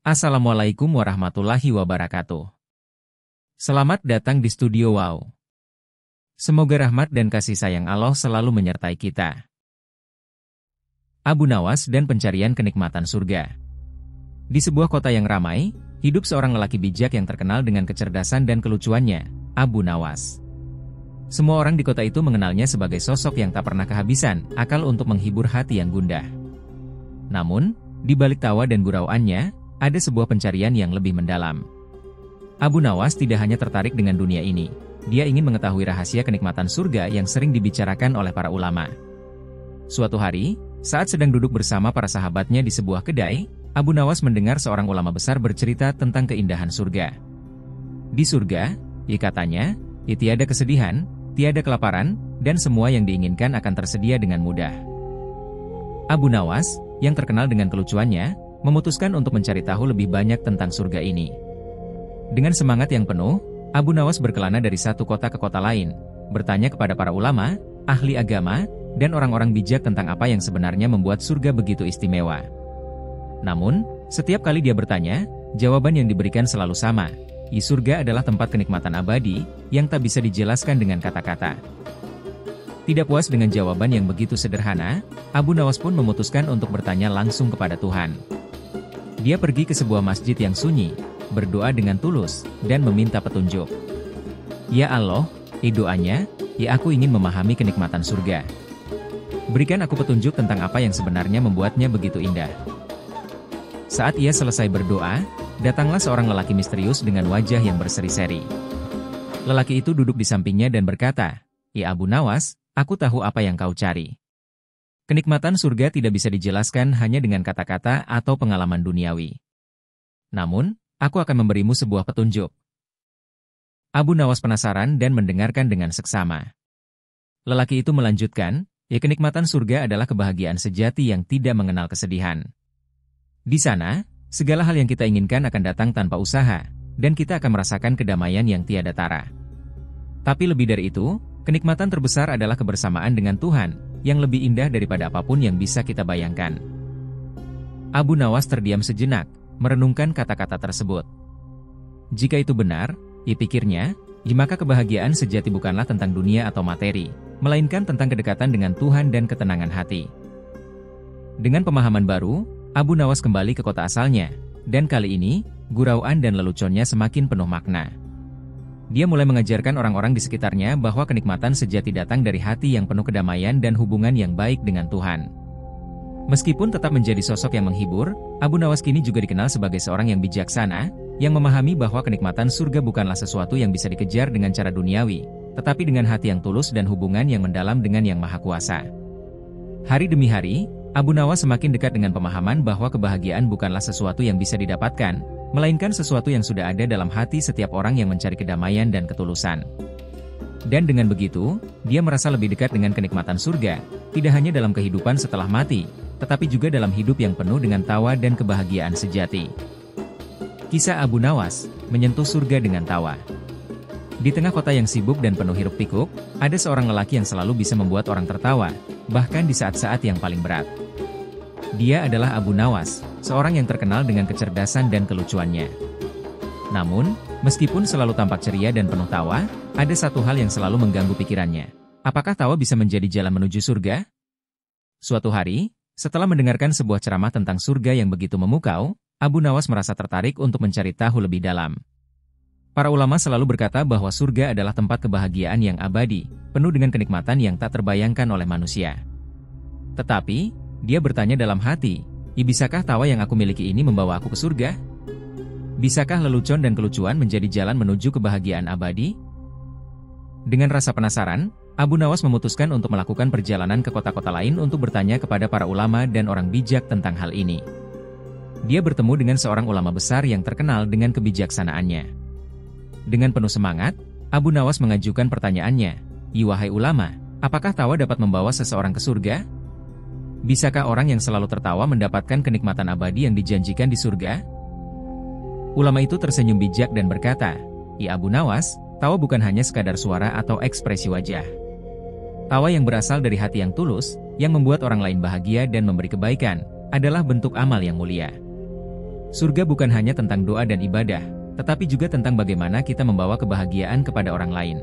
Assalamualaikum warahmatullahi wabarakatuh. Selamat datang di Studio Wow. Semoga rahmat dan kasih sayang Allah selalu menyertai kita. Abu Nawas dan pencarian kenikmatan surga. Di sebuah kota yang ramai, hidup seorang lelaki bijak yang terkenal dengan kecerdasan dan kelucuannya, Abu Nawas. Semua orang di kota itu mengenalnya sebagai sosok yang tak pernah kehabisan akal untuk menghibur hati yang gundah. Namun, di balik tawa dan gurauannya, ada sebuah pencarian yang lebih mendalam. Abu Nawas tidak hanya tertarik dengan dunia ini, dia ingin mengetahui rahasia kenikmatan surga yang sering dibicarakan oleh para ulama. Suatu hari, saat sedang duduk bersama para sahabatnya di sebuah kedai, Abu Nawas mendengar seorang ulama besar bercerita tentang keindahan surga. Di surga, katanya, tiada kesedihan, tiada kelaparan, dan semua yang diinginkan akan tersedia dengan mudah. Abu Nawas, yang terkenal dengan kelucuannya, memutuskan untuk mencari tahu lebih banyak tentang surga ini. Dengan semangat yang penuh, Abu Nawas berkelana dari satu kota ke kota lain, bertanya kepada para ulama, ahli agama, dan orang-orang bijak tentang apa yang sebenarnya membuat surga begitu istimewa. Namun, setiap kali dia bertanya, jawaban yang diberikan selalu sama, surga adalah tempat kenikmatan abadi, yang tak bisa dijelaskan dengan kata-kata. Tidak puas dengan jawaban yang begitu sederhana, Abu Nawas pun memutuskan untuk bertanya langsung kepada Tuhan. Dia pergi ke sebuah masjid yang sunyi, berdoa dengan tulus, dan meminta petunjuk. Ya Allah, doanya, aku ingin memahami kenikmatan surga. Berikan aku petunjuk tentang apa yang sebenarnya membuatnya begitu indah. Saat ia selesai berdoa, datanglah seorang lelaki misterius dengan wajah yang berseri-seri. Lelaki itu duduk di sampingnya dan berkata, "Ya Abu Nawas, aku tahu apa yang kau cari. Kenikmatan surga tidak bisa dijelaskan hanya dengan kata-kata atau pengalaman duniawi. Namun, aku akan memberimu sebuah petunjuk." Abu Nawas penasaran dan mendengarkan dengan seksama. Lelaki itu melanjutkan, kenikmatan surga adalah kebahagiaan sejati yang tidak mengenal kesedihan. Di sana, segala hal yang kita inginkan akan datang tanpa usaha, dan kita akan merasakan kedamaian yang tiada tara. Tapi lebih dari itu, kenikmatan terbesar adalah kebersamaan dengan Tuhan, yang lebih indah daripada apapun yang bisa kita bayangkan. Abu Nawas terdiam sejenak, merenungkan kata-kata tersebut. Jika itu benar, pikirnya, maka kebahagiaan sejati bukanlah tentang dunia atau materi, melainkan tentang kedekatan dengan Tuhan dan ketenangan hati. Dengan pemahaman baru, Abu Nawas kembali ke kota asalnya, dan kali ini, gurauan dan leluconnya semakin penuh makna. Dia mulai mengajarkan orang-orang di sekitarnya bahwa kenikmatan sejati datang dari hati yang penuh kedamaian dan hubungan yang baik dengan Tuhan. Meskipun tetap menjadi sosok yang menghibur, Abu Nawas kini juga dikenal sebagai seorang yang bijaksana, yang memahami bahwa kenikmatan surga bukanlah sesuatu yang bisa dikejar dengan cara duniawi, tetapi dengan hati yang tulus dan hubungan yang mendalam dengan Yang Maha Kuasa. Hari demi hari, Abu Nawas semakin dekat dengan pemahaman bahwa kebahagiaan bukanlah sesuatu yang bisa didapatkan, melainkan sesuatu yang sudah ada dalam hati setiap orang yang mencari kedamaian dan ketulusan. Dan dengan begitu, dia merasa lebih dekat dengan kenikmatan surga, tidak hanya dalam kehidupan setelah mati, tetapi juga dalam hidup yang penuh dengan tawa dan kebahagiaan sejati. Kisah Abu Nawas, menyentuh surga dengan tawa. Di tengah kota yang sibuk dan penuh hiruk-pikuk, ada seorang lelaki yang selalu bisa membuat orang tertawa, bahkan di saat-saat yang paling berat. Dia adalah Abu Nawas, seorang yang terkenal dengan kecerdasan dan kelucuannya. Namun, meskipun selalu tampak ceria dan penuh tawa, ada satu hal yang selalu mengganggu pikirannya. Apakah tawa bisa menjadi jalan menuju surga? Suatu hari, setelah mendengarkan sebuah ceramah tentang surga yang begitu memukau, Abu Nawas merasa tertarik untuk mencari tahu lebih dalam. Para ulama selalu berkata bahwa surga adalah tempat kebahagiaan yang abadi, penuh dengan kenikmatan yang tak terbayangkan oleh manusia. Tetapi, dia bertanya dalam hati, bisakah tawa yang aku miliki ini membawa aku ke surga? Bisakah lelucon dan kelucuan menjadi jalan menuju kebahagiaan abadi? Dengan rasa penasaran, Abu Nawas memutuskan untuk melakukan perjalanan ke kota-kota lain untuk bertanya kepada para ulama dan orang bijak tentang hal ini. Dia bertemu dengan seorang ulama besar yang terkenal dengan kebijaksanaannya. Dengan penuh semangat, Abu Nawas mengajukan pertanyaannya, "Wahai ulama, apakah tawa dapat membawa seseorang ke surga? Bisakah orang yang selalu tertawa mendapatkan kenikmatan abadi yang dijanjikan di surga?" Ulama itu tersenyum bijak dan berkata, Abu Nawas, tawa bukan hanya sekadar suara atau ekspresi wajah. Tawa yang berasal dari hati yang tulus, yang membuat orang lain bahagia dan memberi kebaikan, adalah bentuk amal yang mulia. Surga bukan hanya tentang doa dan ibadah, tetapi juga tentang bagaimana kita membawa kebahagiaan kepada orang lain.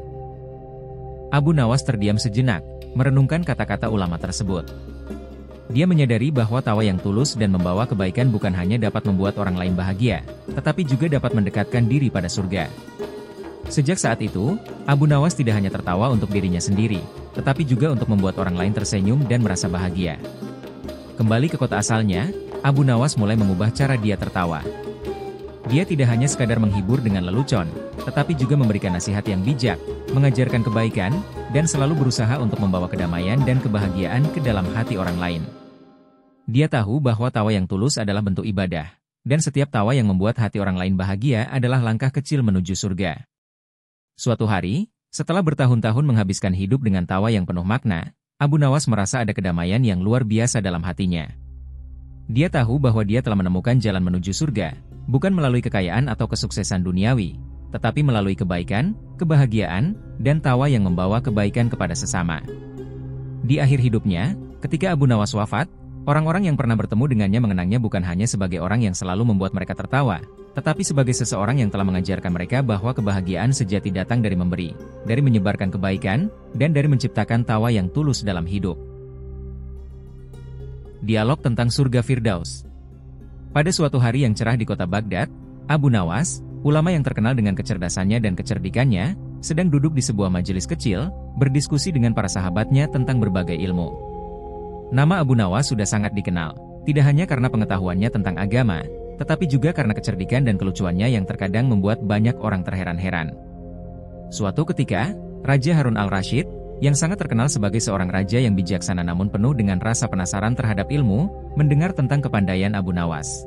Abu Nawas terdiam sejenak, merenungkan kata-kata ulama tersebut. Dia menyadari bahwa tawa yang tulus dan membawa kebaikan bukan hanya dapat membuat orang lain bahagia, tetapi juga dapat mendekatkan diri pada surga. Sejak saat itu, Abu Nawas tidak hanya tertawa untuk dirinya sendiri, tetapi juga untuk membuat orang lain tersenyum dan merasa bahagia. Kembali ke kota asalnya, Abu Nawas mulai mengubah cara dia tertawa. Dia tidak hanya sekadar menghibur dengan lelucon, tetapi juga memberikan nasihat yang bijak, mengajarkan kebaikan, dan selalu berusaha untuk membawa kedamaian dan kebahagiaan ke dalam hati orang lain. Dia tahu bahwa tawa yang tulus adalah bentuk ibadah, dan setiap tawa yang membuat hati orang lain bahagia adalah langkah kecil menuju surga. Suatu hari, setelah bertahun-tahun menghabiskan hidup dengan tawa yang penuh makna, Abu Nawas merasa ada kedamaian yang luar biasa dalam hatinya. Dia tahu bahwa dia telah menemukan jalan menuju surga, bukan melalui kekayaan atau kesuksesan duniawi, tetapi melalui kebaikan, kebahagiaan, dan tawa yang membawa kebaikan kepada sesama. Di akhir hidupnya, ketika Abu Nawas wafat, orang-orang yang pernah bertemu dengannya mengenangnya bukan hanya sebagai orang yang selalu membuat mereka tertawa, tetapi sebagai seseorang yang telah mengajarkan mereka bahwa kebahagiaan sejati datang dari memberi, dari menyebarkan kebaikan, dan dari menciptakan tawa yang tulus dalam hidup. Dialog tentang surga Firdaus. Pada suatu hari yang cerah di kota Baghdad, Abu Nawas, ulama yang terkenal dengan kecerdasannya dan kecerdikannya, sedang duduk di sebuah majelis kecil, berdiskusi dengan para sahabatnya tentang berbagai ilmu. Nama Abu Nawas sudah sangat dikenal, tidak hanya karena pengetahuannya tentang agama, tetapi juga karena kecerdikan dan kelucuannya yang terkadang membuat banyak orang terheran-heran. Suatu ketika, Raja Harun al-Rasyid, yang sangat terkenal sebagai seorang raja yang bijaksana namun penuh dengan rasa penasaran terhadap ilmu, mendengar tentang kepandaian Abu Nawas.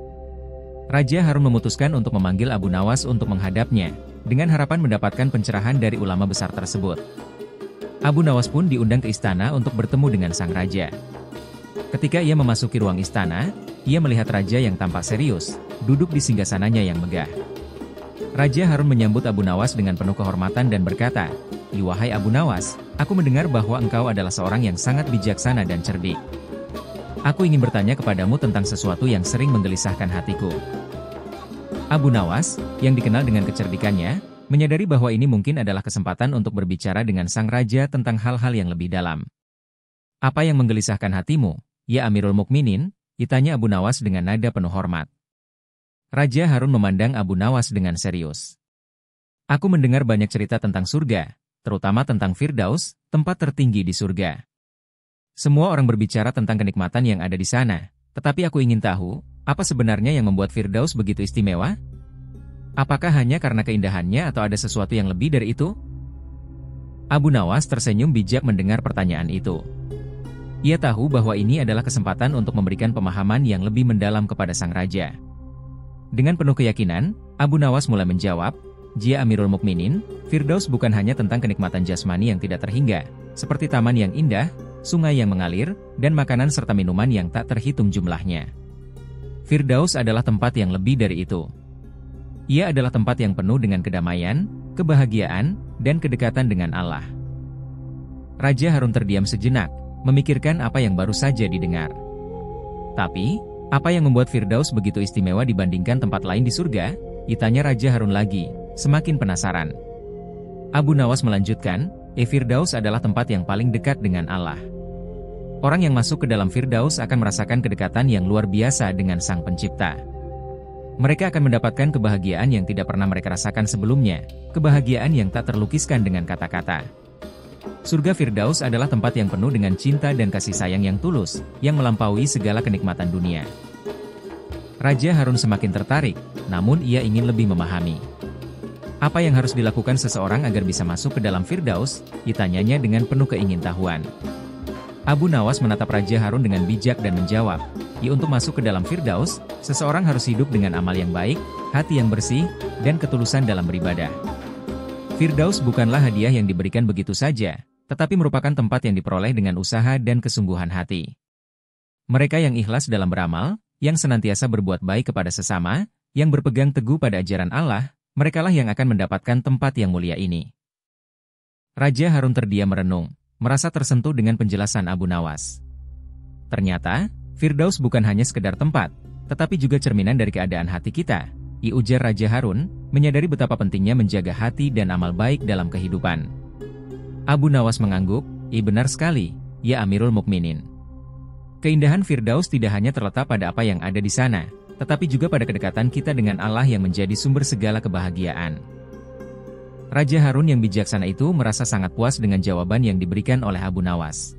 Raja Harun memutuskan untuk memanggil Abu Nawas untuk menghadapnya, dengan harapan mendapatkan pencerahan dari ulama besar tersebut. Abu Nawas pun diundang ke istana untuk bertemu dengan sang raja. Ketika ia memasuki ruang istana, ia melihat raja yang tampak serius, duduk di singgasananya yang megah. Raja Harun menyambut Abu Nawas dengan penuh kehormatan dan berkata, "Wahai Abu Nawas, aku mendengar bahwa engkau adalah seorang yang sangat bijaksana dan cerdik. Aku ingin bertanya kepadamu tentang sesuatu yang sering menggelisahkan hatiku." Abu Nawas, yang dikenal dengan kecerdikannya, menyadari bahwa ini mungkin adalah kesempatan untuk berbicara dengan sang raja tentang hal-hal yang lebih dalam. "Apa yang menggelisahkan hatimu, ya Amirul Mukminin?" ditanya Abu Nawas dengan nada penuh hormat. Raja Harun memandang Abu Nawas dengan serius. "Aku mendengar banyak cerita tentang surga, terutama tentang Firdaus, tempat tertinggi di surga. Semua orang berbicara tentang kenikmatan yang ada di sana, tetapi aku ingin tahu, apa sebenarnya yang membuat Firdaus begitu istimewa? Apakah hanya karena keindahannya atau ada sesuatu yang lebih dari itu?" Abu Nawas tersenyum bijak mendengar pertanyaan itu. Ia tahu bahwa ini adalah kesempatan untuk memberikan pemahaman yang lebih mendalam kepada sang raja. Dengan penuh keyakinan, Abu Nawas mulai menjawab, "Ya Amirul Mukminin, Firdaus bukan hanya tentang kenikmatan jasmani yang tidak terhingga, seperti taman yang indah, sungai yang mengalir, dan makanan serta minuman yang tak terhitung jumlahnya. Firdaus adalah tempat yang lebih dari itu. Ia adalah tempat yang penuh dengan kedamaian, kebahagiaan, dan kedekatan dengan Allah." Raja Harun terdiam sejenak, memikirkan apa yang baru saja didengar. Tapi, apa yang membuat Firdaus begitu istimewa dibandingkan tempat lain di surga? Ditanya Raja Harun lagi, semakin penasaran. Abu Nawas melanjutkan, Firdaus adalah tempat yang paling dekat dengan Allah. Orang yang masuk ke dalam Firdaus akan merasakan kedekatan yang luar biasa dengan Sang Pencipta. Mereka akan mendapatkan kebahagiaan yang tidak pernah mereka rasakan sebelumnya, kebahagiaan yang tak terlukiskan dengan kata-kata. Surga Firdaus adalah tempat yang penuh dengan cinta dan kasih sayang yang tulus, yang melampaui segala kenikmatan dunia. Raja Harun semakin tertarik, namun ia ingin lebih memahami. Apa yang harus dilakukan seseorang agar bisa masuk ke dalam Firdaus? Ditanyanya dengan penuh keingintahuan. Abu Nawas menatap Raja Harun dengan bijak dan menjawab, untuk masuk ke dalam Firdaus, seseorang harus hidup dengan amal yang baik, hati yang bersih, dan ketulusan dalam beribadah. Firdaus bukanlah hadiah yang diberikan begitu saja, tetapi merupakan tempat yang diperoleh dengan usaha dan kesungguhan hati. Mereka yang ikhlas dalam beramal, yang senantiasa berbuat baik kepada sesama, yang berpegang teguh pada ajaran Allah, merekalah yang akan mendapatkan tempat yang mulia ini. Raja Harun terdiam merenung, merasa tersentuh dengan penjelasan Abu Nawas. Ternyata, Firdaus bukan hanya sekedar tempat, tetapi juga cerminan dari keadaan hati kita, ujar Raja Harun, menyadari betapa pentingnya menjaga hati dan amal baik dalam kehidupan. Abu Nawas mengangguk, benar sekali, ya Amirul Mukminin. Keindahan Firdaus tidak hanya terletak pada apa yang ada di sana, tetapi juga pada kedekatan kita dengan Allah yang menjadi sumber segala kebahagiaan. Raja Harun yang bijaksana itu merasa sangat puas dengan jawaban yang diberikan oleh Abu Nawas.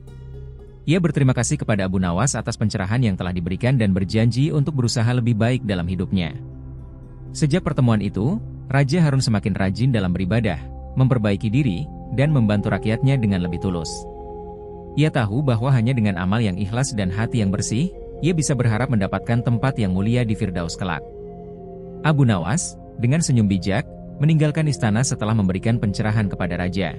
Ia berterima kasih kepada Abu Nawas atas pencerahan yang telah diberikan dan berjanji untuk berusaha lebih baik dalam hidupnya. Sejak pertemuan itu, Raja Harun semakin rajin dalam beribadah, memperbaiki diri, dan membantu rakyatnya dengan lebih tulus. Ia tahu bahwa hanya dengan amal yang ikhlas dan hati yang bersih, ia bisa berharap mendapatkan tempat yang mulia di Firdaus kelak. Abu Nawas, dengan senyum bijak, meninggalkan istana setelah memberikan pencerahan kepada Raja.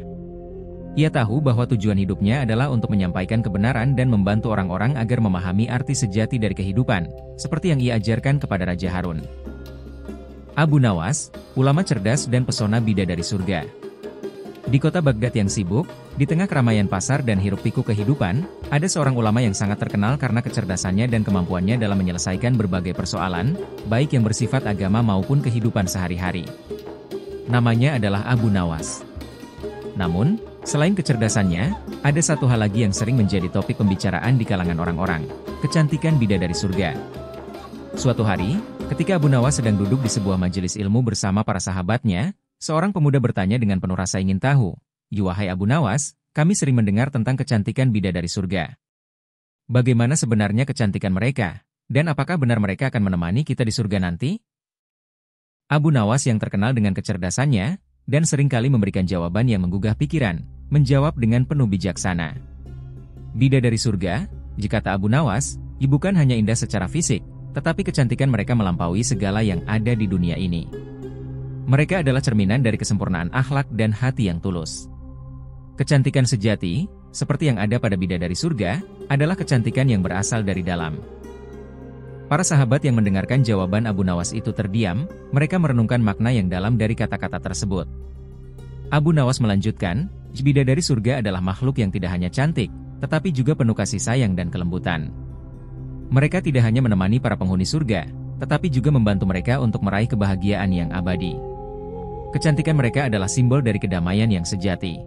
Ia tahu bahwa tujuan hidupnya adalah untuk menyampaikan kebenaran dan membantu orang-orang agar memahami arti sejati dari kehidupan, seperti yang ia ajarkan kepada Raja Harun. Abu Nawas, ulama cerdas dan pesona bidadari surga. Di kota Baghdad yang sibuk, di tengah keramaian pasar dan hiruk-pikuk kehidupan, ada seorang ulama yang sangat terkenal karena kecerdasannya dan kemampuannya dalam menyelesaikan berbagai persoalan, baik yang bersifat agama maupun kehidupan sehari-hari. Namanya adalah Abu Nawas. Namun, selain kecerdasannya, ada satu hal lagi yang sering menjadi topik pembicaraan di kalangan orang-orang, kecantikan bidadari surga. Suatu hari, ketika Abu Nawas sedang duduk di sebuah majelis ilmu bersama para sahabatnya, seorang pemuda bertanya dengan penuh rasa ingin tahu, "Wahai Abu Nawas, kami sering mendengar tentang kecantikan bidadari surga. Bagaimana sebenarnya kecantikan mereka, dan apakah benar mereka akan menemani kita di surga nanti?" Abu Nawas yang terkenal dengan kecerdasannya, dan seringkali memberikan jawaban yang menggugah pikiran, menjawab dengan penuh bijaksana. Bidadari surga, jika kata Abu Nawas, bukan hanya indah secara fisik, tetapi kecantikan mereka melampaui segala yang ada di dunia ini. Mereka adalah cerminan dari kesempurnaan akhlak dan hati yang tulus. Kecantikan sejati, seperti yang ada pada bidadari surga, adalah kecantikan yang berasal dari dalam. Para sahabat yang mendengarkan jawaban Abu Nawas itu terdiam, mereka merenungkan makna yang dalam dari kata-kata tersebut. Abu Nawas melanjutkan, bidadari surga adalah makhluk yang tidak hanya cantik, tetapi juga penuh kasih sayang dan kelembutan. Mereka tidak hanya menemani para penghuni surga, tetapi juga membantu mereka untuk meraih kebahagiaan yang abadi. Kecantikan mereka adalah simbol dari kedamaian yang sejati.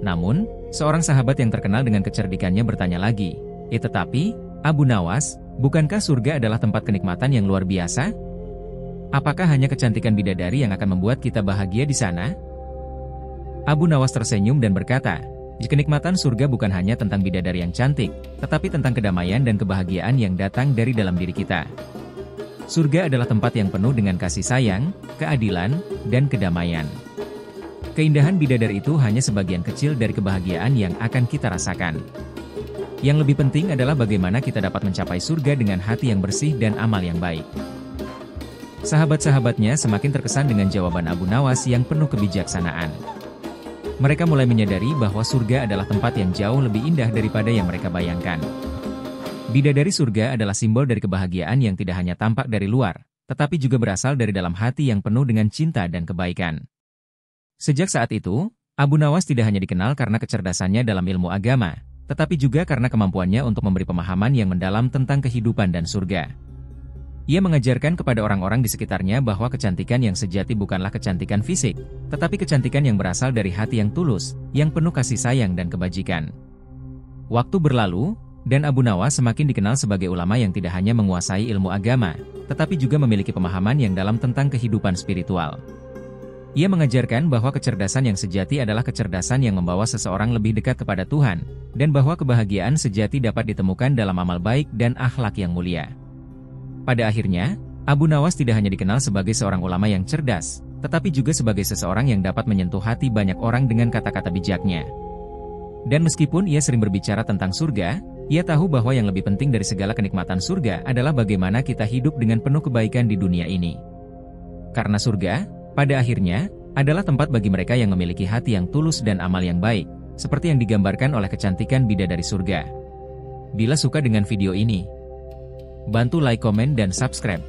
Namun, seorang sahabat yang terkenal dengan kecerdikannya bertanya lagi, tetapi, Abu Nawas, bukankah surga adalah tempat kenikmatan yang luar biasa? Apakah hanya kecantikan bidadari yang akan membuat kita bahagia di sana? Abu Nawas tersenyum dan berkata, kenikmatan surga bukan hanya tentang bidadari yang cantik, tetapi tentang kedamaian dan kebahagiaan yang datang dari dalam diri kita. Surga adalah tempat yang penuh dengan kasih sayang, keadilan, dan kedamaian. Keindahan bidadari itu hanya sebagian kecil dari kebahagiaan yang akan kita rasakan. Yang lebih penting adalah bagaimana kita dapat mencapai surga dengan hati yang bersih dan amal yang baik. Sahabat-sahabatnya semakin terkesan dengan jawaban Abu Nawas yang penuh kebijaksanaan. Mereka mulai menyadari bahwa surga adalah tempat yang jauh lebih indah daripada yang mereka bayangkan. Bidadari surga adalah simbol dari kebahagiaan yang tidak hanya tampak dari luar, tetapi juga berasal dari dalam hati yang penuh dengan cinta dan kebaikan. Sejak saat itu, Abu Nawas tidak hanya dikenal karena kecerdasannya dalam ilmu agama, tetapi juga karena kemampuannya untuk memberi pemahaman yang mendalam tentang kehidupan dan surga. Ia mengajarkan kepada orang-orang di sekitarnya bahwa kecantikan yang sejati bukanlah kecantikan fisik, tetapi kecantikan yang berasal dari hati yang tulus, yang penuh kasih sayang dan kebajikan. Waktu berlalu, dan Abu Nawas semakin dikenal sebagai ulama yang tidak hanya menguasai ilmu agama, tetapi juga memiliki pemahaman yang dalam tentang kehidupan spiritual. Ia mengajarkan bahwa kecerdasan yang sejati adalah kecerdasan yang membawa seseorang lebih dekat kepada Tuhan, dan bahwa kebahagiaan sejati dapat ditemukan dalam amal baik dan akhlak yang mulia. Pada akhirnya, Abu Nawas tidak hanya dikenal sebagai seorang ulama yang cerdas, tetapi juga sebagai seseorang yang dapat menyentuh hati banyak orang dengan kata-kata bijaknya. Dan meskipun ia sering berbicara tentang surga, ia tahu bahwa yang lebih penting dari segala kenikmatan surga adalah bagaimana kita hidup dengan penuh kebaikan di dunia ini. Karena surga, pada akhirnya, adalah tempat bagi mereka yang memiliki hati yang tulus dan amal yang baik, seperti yang digambarkan oleh kecantikan bidadari surga. Bila suka dengan video ini, bantu like, komen, dan subscribe.